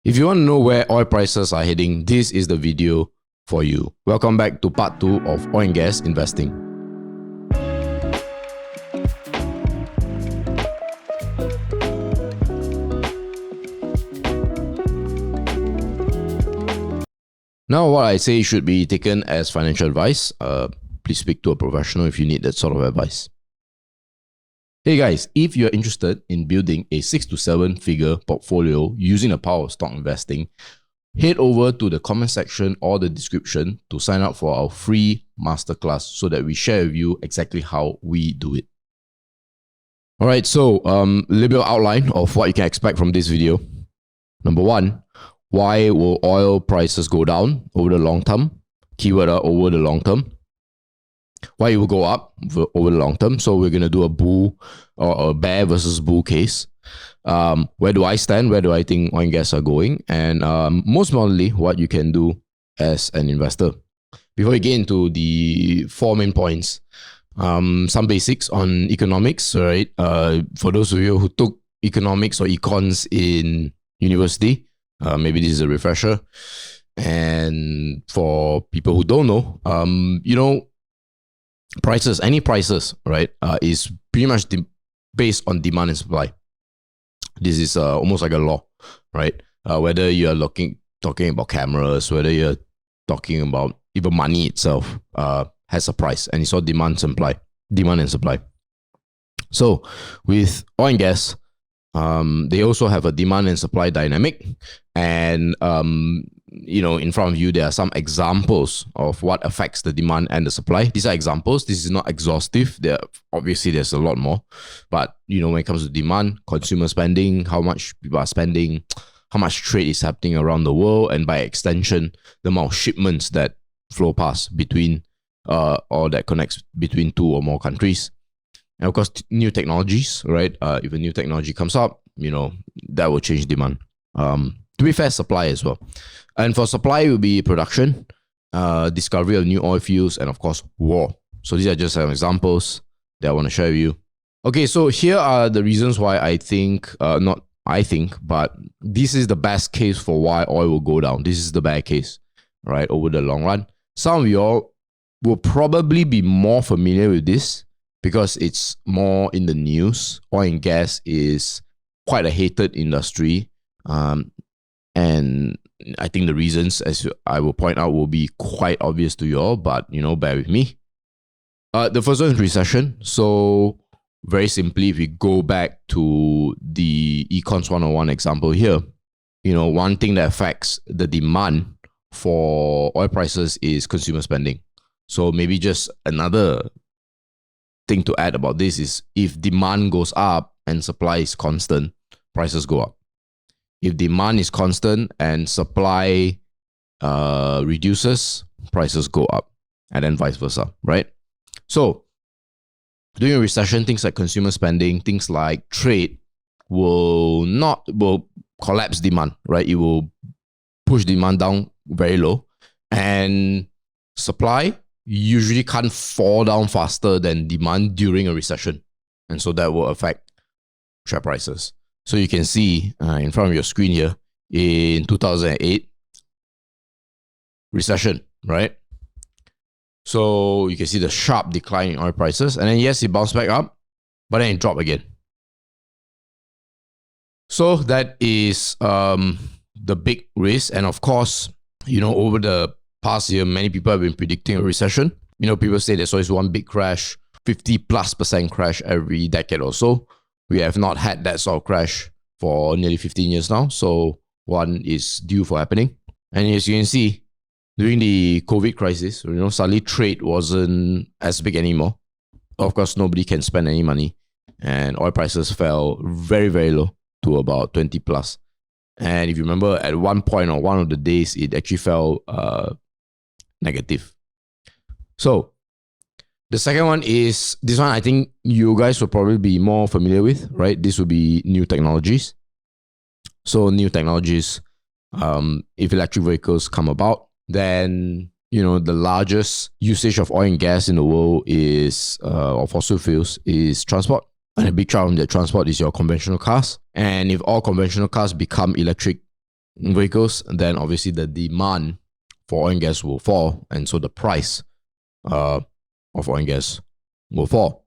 If you want to know where oil prices are heading, this is the video for you. Welcome back to part 2 of oil and gas investing. Now, what I say should be taken as financial advice. Please speak to a professional if you need that sort of advice. Hey guys, if you're interested in building a 6 to 7 figure portfolio using the power of stock investing, head over to the comment section or the description to sign up for our free masterclass so that we share with you exactly how we do it. All right, so a little bit of outline of what you can expect from this video. Number 1, why will oil prices go down over the long term? Keyword over the long term. Why it will go up over the long term. So we're going to do a bull or a bear versus bull case. Where do I stand? Where do I think oil and gas are going? And most importantly, what you can do as an investor. Before we get into the 4 main points, some basics on economics, right? For those of you who took economics or econs in university, maybe this is a refresher. And for people who don't know, prices, any prices, right, is pretty much based on demand and supply. This is almost like a law, right? Whether you're talking about cameras, whether you're talking about even money itself, has a price, and it's all demand and supply. So with oil and gas, they also have a demand and supply dynamic, and in front of you, there are some examples of what affects the demand and the supply. These are examples. This is not exhaustive. Obviously, there's a lot more. But, when it comes to demand, consumer spending, how much people are spending, how much trade is happening around the world, and by extension, the amount of shipments that flow past between or that connects between 2 or more countries. And of course, new technologies, right? If a new technology comes up, that will change demand. To be fair, supply as well. And for supply, it will be production, discovery of new oil fields, and of course, war. So these are just some examples that I want to share with you. Okay, so here are the reasons why I think, but this is the best case for why oil will go down. This is the bad case, right, over the long run. Some of y'all will probably be more familiar with this because it's more in the news. Oil and gas is quite a hated industry. And I think the reasons, as I will point out, will be quite obvious to you all, but, bear with me. The first one is recession. So very simply, if we go back to the Econs 101 example here, one thing that affects the demand for oil prices is consumer spending. So maybe just another thing to add about this is if demand goes up and supply is constant, prices go up. If demand is constant and supply reduces, prices go up, and then vice versa, right? So during a recession, things like consumer spending, things like trade will collapse demand, right? It will push demand down very low, and supply usually can't fall down faster than demand during a recession, and so that will affect share prices. So you can see in front of your screen here, in 2008, recession, right? So you can see the sharp decline in oil prices. And then yes, it bounced back up, but then it dropped again. So that is the big risk. And of course, over the past year, many people have been predicting a recession. People say there's always one big crash, 50+% crash every decade or so. We have not had that sort of crash for nearly 15 years now. So one is due for happening. And as you can see, during the COVID crisis, suddenly trade wasn't as big anymore. Of course, nobody can spend any money. And oil prices fell very, very low to about 20 plus. And if you remember, at one point or one of the days, it actually fell negative. So the second one is, this one I think you guys will probably be more familiar with, right? This will be new technologies. So new technologies, if electric vehicles come about, then, the largest usage of oil and gas in the world is, or fossil fuels, is transport. And a big chunk of that transport is your conventional cars. And if all conventional cars become electric vehicles, then obviously the demand for oil and gas will fall, and so the price of oil and gas will fall.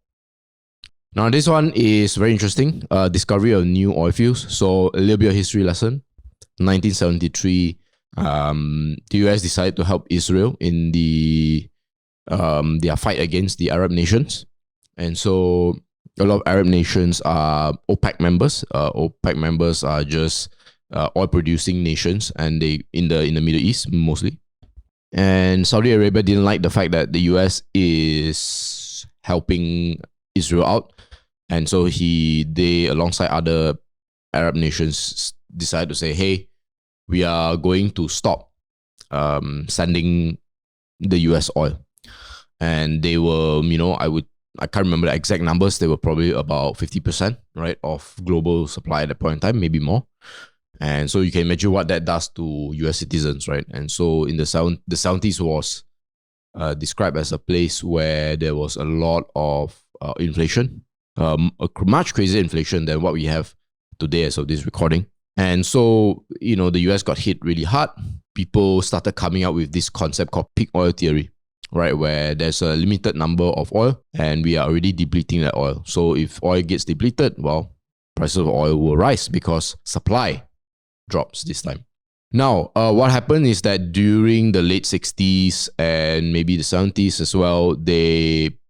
Now, this one is very interesting. Discovery of new oil fields. So a little bit of history lesson. 1973, the US decided to help Israel in their fight against the Arab nations. And so a lot of Arab nations are OPEC members. OPEC members are just oil-producing nations, and they in the Middle East mostly. And Saudi Arabia didn't like the fact that the US is helping Israel out, and so they alongside other Arab nations decided to say, "Hey, we are going to stop sending the US oil." And they were, I can't remember the exact numbers. They were probably about 50%, right, of global supply at that point in time, maybe more. And so you can imagine what that does to US citizens, right? And so in the 70s was described as a place where there was a lot of inflation, a much crazier inflation than what we have today as of this recording. And so, the US got hit really hard. People started coming up with this concept called peak oil theory, right? Where there's a limited number of oil and we are already depleting that oil. So if oil gets depleted, well, prices of oil will rise because supply drops this time. Now, what happened is that during the late 60s and maybe the 70s as well,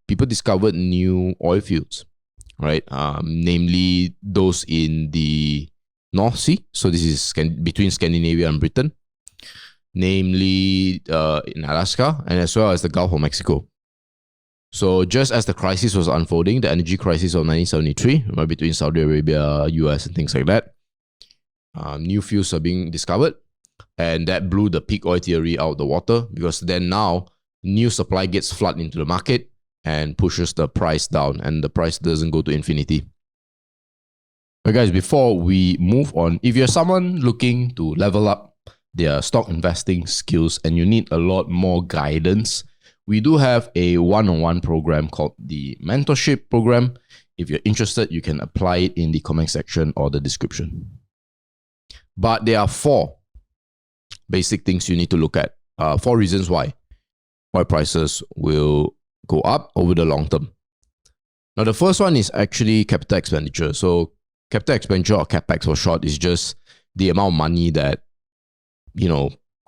people discovered new oil fields, right? Namely those in the North Sea. So this is between Scandinavia and Britain, namely in Alaska and as well as the Gulf of Mexico. So just as the crisis was unfolding, the energy crisis of 1973, right, between Saudi Arabia, US and things like that, new fields are being discovered, and that blew the peak oil theory out of the water, because then now new supply gets flooded into the market and pushes the price down, and the price doesn't go to infinity. But guys, before we move on, if you're someone looking to level up their stock investing skills and you need a lot more guidance, we do have a one-on-one program called the Mentorship Program. If you're interested, you can apply it in the comment section or the description. But there are 4 basic things you need to look at. 4 reasons why oil prices will go up over the long term. Now, the first one is actually capital expenditure. So capital expenditure, or CapEx for short, is just the amount of money that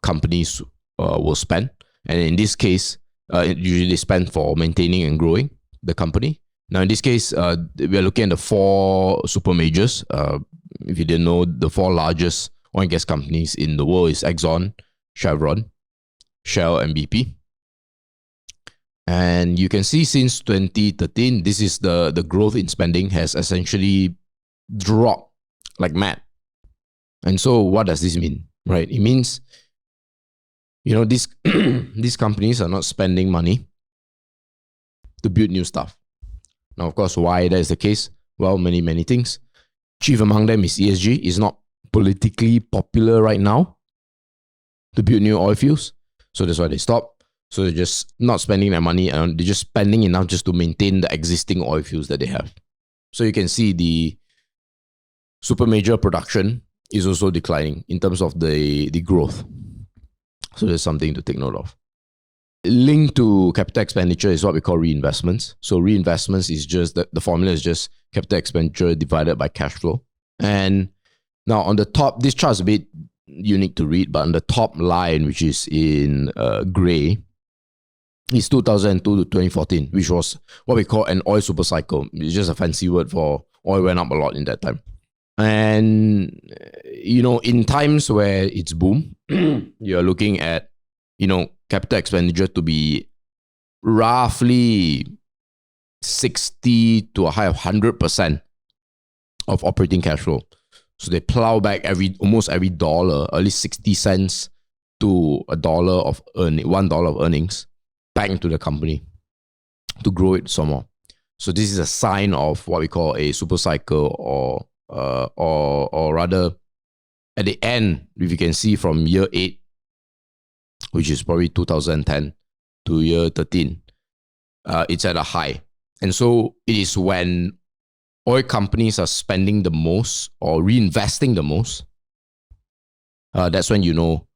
companies will spend. And in this case, usually they spend for maintaining and growing the company. Now, in this case, we are looking at the 4 super majors. If you didn't know, the 4 largest oil and gas companies in the world is Exxon, Chevron, Shell, and BP. And you can see since 2013, this is the growth in spending has essentially dropped like mad. And so what does this mean, right? It means, these companies are not spending money to build new stuff. Now, of course, why that is the case? Well, many things. Chief among them is ESG. It's not politically popular right now to build new oil fields. So that's why they stop. So they're just not spending their money, and they're just spending enough just to maintain the existing oil fields that they have. So you can see the super major production is also declining in terms of the growth. So there's something to take note of. Linked to capital expenditure is what we call reinvestments. So reinvestments is just the formula is just capital expenditure divided by cash flow. And now on the top, this chart is a bit unique to read, but on the top line, which is in gray, is 2002 to 2014, which was what we call an oil super cycle. It's just a fancy word for oil went up a lot in that time. And, in times where it's boom, you're looking at, capital expenditure to be roughly 60 to a high of 100% of operating cash flow. So they plow back almost every dollar, at least 60 cents to $1 of $1 of earnings back into the company to grow it some more. So this is a sign of what we call a super cycle, or rather, at the end, if you can see from year 8, which is probably 2010 to year 13, it's at a high. And so it is when oil companies are spending the most or reinvesting the most that's when you know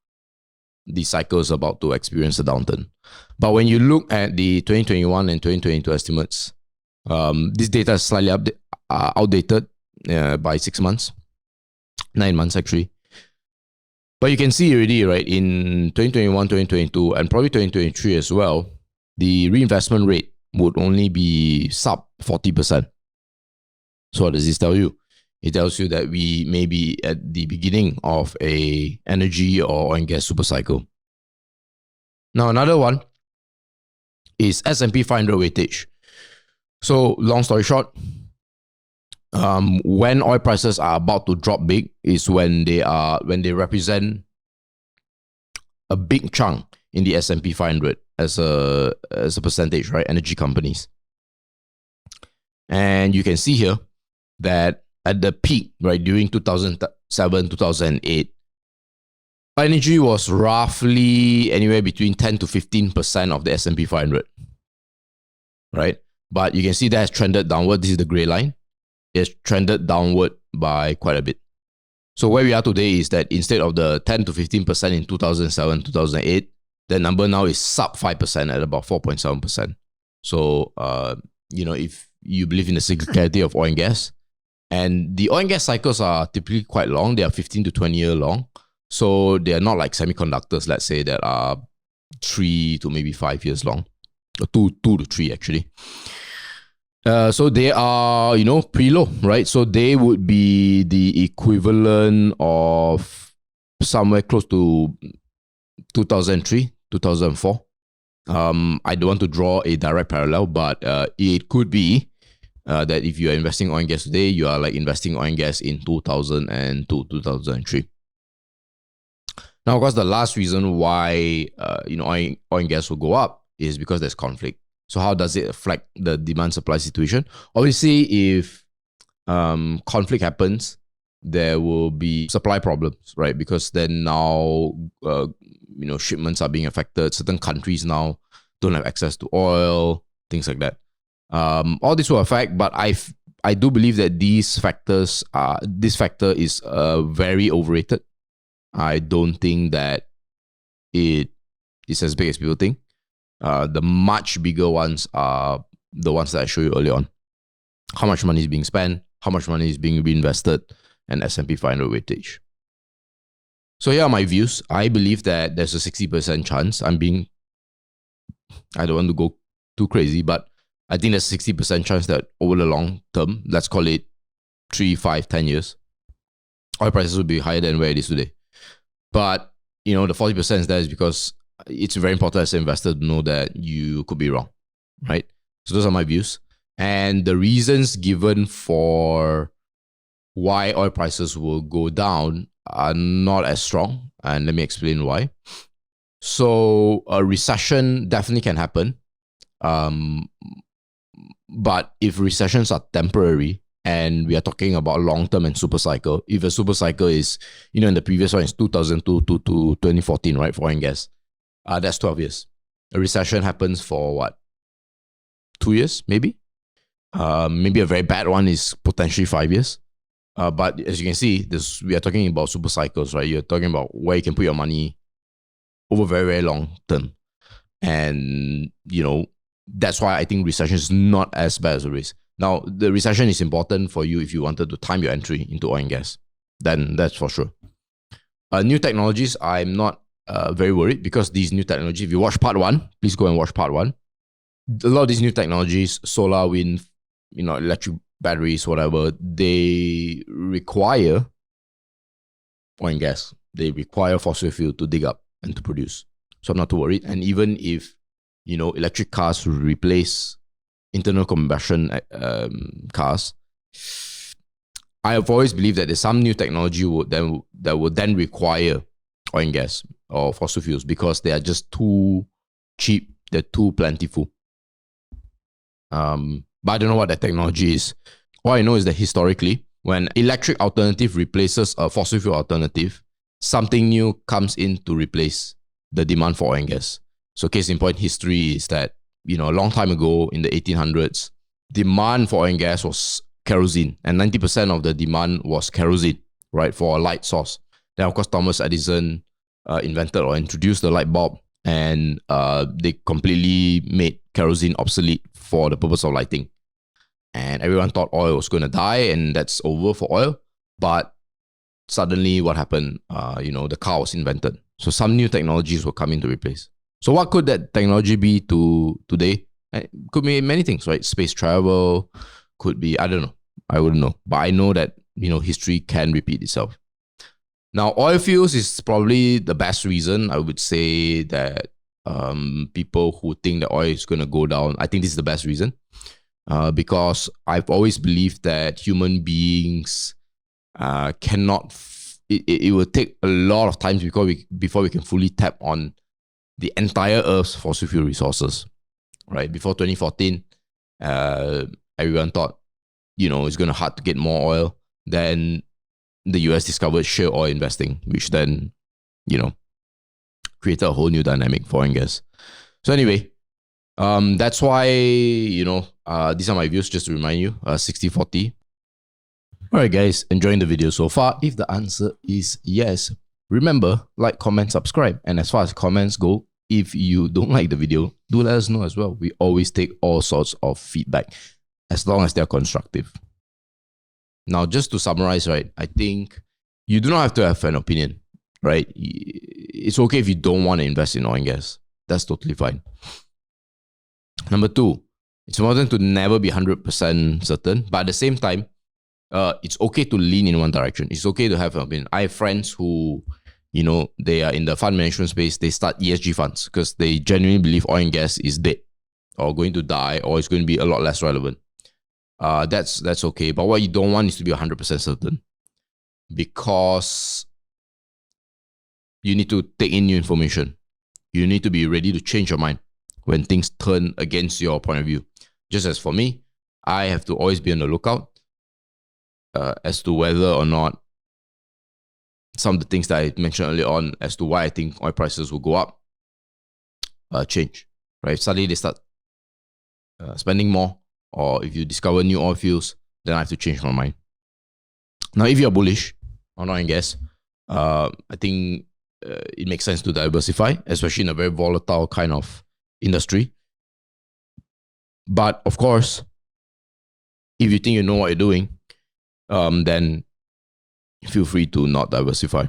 the cycle is about to experience a downturn. But when you look at the 2021 and 2022 estimates, this data is slightly outdated by 6 months, 9 months actually. But you can see already, right, in 2021, 2022, and probably 2023 as well, the reinvestment rate would only be sub 40%. So what does this tell you? It tells you that we may be at the beginning of a energy or oil and gas super cycle. Now, another one is S&P 500 weightage. So, long story short, when oil prices are about to drop big is when they represent a big chunk in the S&P 500 as a percentage, right? Energy companies. And you can see here that at the peak, right, during 2007, 2008, energy was roughly anywhere between 10 to 15% of the S&P 500, right? But you can see that has trended downward. This is the gray line. It's trended downward by quite a bit. So where we are today is that instead of the 10 to 15% in 2007, 2008, the number now is sub 5% at about 4.7%. So, if you believe in the cyclicality of oil and gas, and the oil and gas cycles are typically quite long. They are 15 to 20 year long. So they are not like semiconductors, let's say, that are 3 to maybe 5 years long. Or 2 to 3 actually. So they are, pretty low, right? So they would be the equivalent of somewhere close to 2003, 2004. I don't want to draw a direct parallel, but it could be that if you are investing oil and gas today, you are like investing oil and gas in 2002, 2003. Now, of course, the last reason why oil and gas will go up is because there's conflict. So how does it affect the demand-supply situation? Obviously, if conflict happens, there will be supply problems, right? Because then now, shipments are being affected. Certain countries now don't have access to oil, things like that. All this will affect, but I do believe that this factor is very overrated. I don't think that it is as big as people think. The much bigger ones are the ones that I showed you earlier on. How much money is being spent, how much money is being reinvested, and S&P 500 weightage. So here are my views. I believe that there's a 60% chance. I don't want to go too crazy, but I think there's a 60% chance that over the long term, let's call it 3, 5, 10 years, oil prices will be higher than where it is today. But, the 40% is there is because it's very important as an investor to know that you could be wrong, right? So those are my views. And the reasons given for why oil prices will go down are not as strong. And let me explain why. So a recession definitely can happen. But if recessions are temporary and we are talking about long-term and super cycle, if a super cycle is, in the previous one is 2002 to 2014, right, for oil and gas, that's 12 years. A recession happens for what? 2 years, maybe? Maybe a very bad one is potentially 5 years. But as you can see, we are talking about super cycles, right? You're talking about where you can put your money over very, very long term. And, that's why I think recession is not as bad as a risk. Now, the recession is important for you if you wanted to time your entry into oil and gas. Then that's for sure. New technologies, I'm not very worried because these new technologies, if you watch part 1, please go and watch part 1. A lot of these new technologies, solar, wind, electric batteries, whatever, they require oil and gas. They require fossil fuel to dig up and to produce. So I'm not too worried. And even if, electric cars replace internal combustion cars, I have always believed that there's some new technology that would then require oil and gas or fossil fuels because they are just too cheap, they're too plentiful. But I don't know what that technology is. All I know is that historically, when electric alternative replaces a fossil fuel alternative, something new comes in to replace the demand for oil and gas. So case in point, history is that, a long time ago in the 1800s, demand for oil and gas was kerosene, and 90% of the demand was kerosene, right, for a light source. Then, of course, Thomas Edison invented or introduced the light bulb, and they completely made kerosene obsolete for the purpose of lighting. And everyone thought oil was going to die and that's over for oil. But suddenly what happened? The car was invented. So some new technologies will come in to replace. So what could that technology be to today? It could be many things, right? Space travel, could be, I don't know. I wouldn't know. But I know that, history can repeat itself. Now, oil fuels is probably the best reason. I would say that people who think that oil is going to go down, I think this is the best reason. Because I've always believed that human beings cannot, it will take a lot of time before we can fully tap on the entire Earth's fossil fuel resources, right? Before 2014, everyone thought, it's going to hard to get more oil. Then the US discovered shale oil investing, which then, created a whole new dynamic for oil and gas. So anyway, that's why, these are my views, just to remind you, 60-40. All right, guys, enjoying the video so far? If the answer is yes, remember, like, comment, subscribe. And as far as comments go, if you don't like the video, do let us know as well. We always take all sorts of feedback, as long as they're constructive. Now, just to summarize, right, I think you do not have to have an opinion, right? It's okay if you don't want to invest in oil and gas. That's totally fine. Number two, it's important to never be 100% certain, but at the same time, it's okay to lean in one direction. It's okay to have an opinion. I have friends who, they are in the fund management space. They start ESG funds because they genuinely believe oil and gas is dead or going to die or it's going to be a lot less relevant. That's okay. But what you don't want is to be 100% certain, because you need to take in new information. You need to be ready to change your mind when things turn against your point of view. Just as for me, I have to always be on the lookout as to whether or not some of the things that I mentioned earlier on as to why I think oil prices will go up change. Right? Suddenly they start spending more, or if you discover new oil fuels, then I have to change my mind. Now, if you're bullish on oil and gas, I think it makes sense to diversify, especially in a very volatile kind of industry. But of course, if you think you know what you're doing, then feel free to not diversify.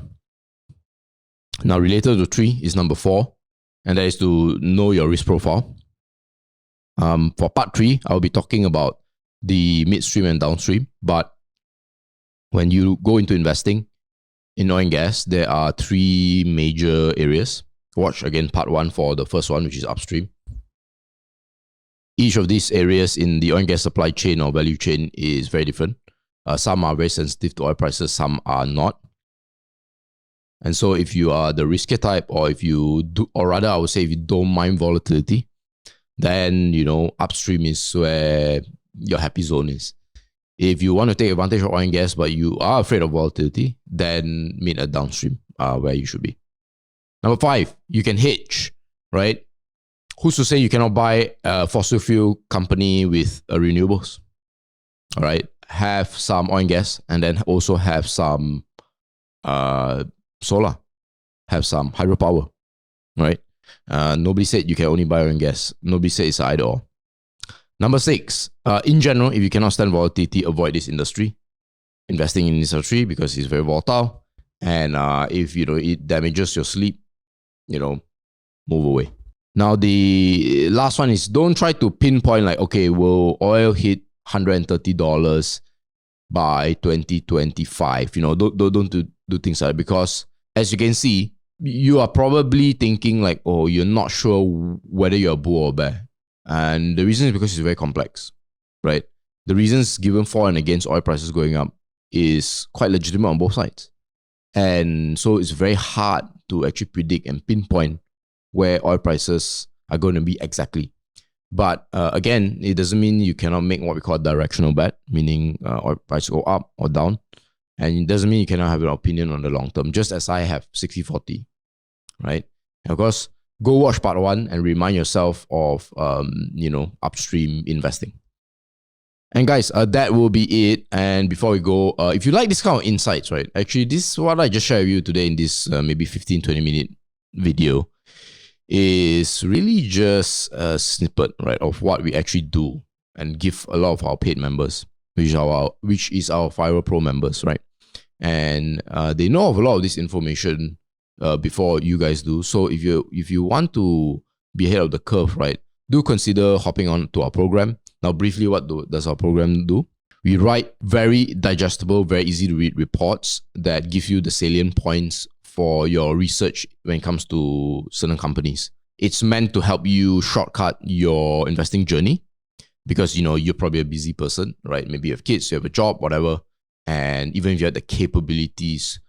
Now, related to 3 is number 4, and that is to know your risk profile. For part 3, I'll be talking about the midstream and downstream. But when you go into investing in oil and gas, there are 3 major areas. Watch again part 1 for the first one, which is upstream. Each of these areas in the oil and gas supply chain or value chain is very different. Some are very sensitive to oil prices, some are not. And so if you are the riskier type, or if you do, or rather I would say if you don't mind volatility, then, upstream is where your happy zone is. If you want to take advantage of oil and gas, but you are afraid of volatility, then meet a downstream where you should be. Number 5, you can hedge, right? Who's to say you cannot buy a fossil fuel company with renewables? All right. Have some oil and gas, and then also have some solar, have some hydropower, right? Nobody said you can only buy oil and gas. Nobody said it's either or. Number 6, in general, if you cannot stand volatility, avoid this industry. Investing in this industry because it's very volatile. And if it damages your sleep, move away. Now, the last one is don't try to pinpoint like, okay, will oil hit $130 by 2025? Don't do things like that, because as you can see, you are probably thinking like, oh, you're not sure whether you're a bull or a bear. And the reason is because it's very complex, right? The reasons given for and against oil prices going up is quite legitimate on both sides. And so it's very hard to actually predict and pinpoint where oil prices are going to be exactly. But again, it doesn't mean you cannot make what we call a directional bet, meaning oil prices go up or down. And it doesn't mean you cannot have an opinion on the long term, just as I have 60-40, right? And of course, go watch part 1 and remind yourself of, upstream investing. And guys, that will be it. And before we go, if you like this kind of insights, right? Actually, this is what I just shared with you today in this maybe 15-20 minute video, is really just a snippet, right, of what we actually do and give a lot of our paid members, which is our FIRL Pro members, right? And they know of a lot of this information before you guys do. So if you want to be ahead of the curve, right, do consider hopping on to our program. Now, briefly, what does our program do? We write very digestible, very easy to read reports that give you the salient points for your research when it comes to certain companies. It's meant to help you shortcut your investing journey because, you're probably a busy person, right? Maybe you have kids, you have a job, whatever. And even if you have the capabilities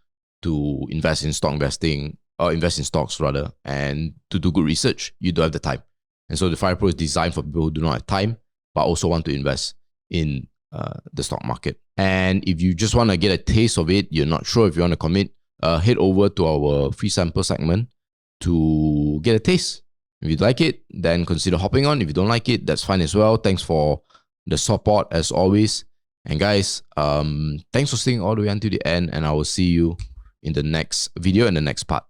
to invest in stock investing, or invest in stocks rather, and to do good research, you don't have the time. And so the FIRL Pro is designed for people who do not have time, but also want to invest in the stock market. And if you just want to get a taste of it, you're not sure if you want to commit, head over to our free sample segment to get a taste. If you like it, then consider hopping on. If you don't like it, that's fine as well. Thanks for the support as always. And guys, thanks for staying all the way until the end, and I will see you in the next video and the next part.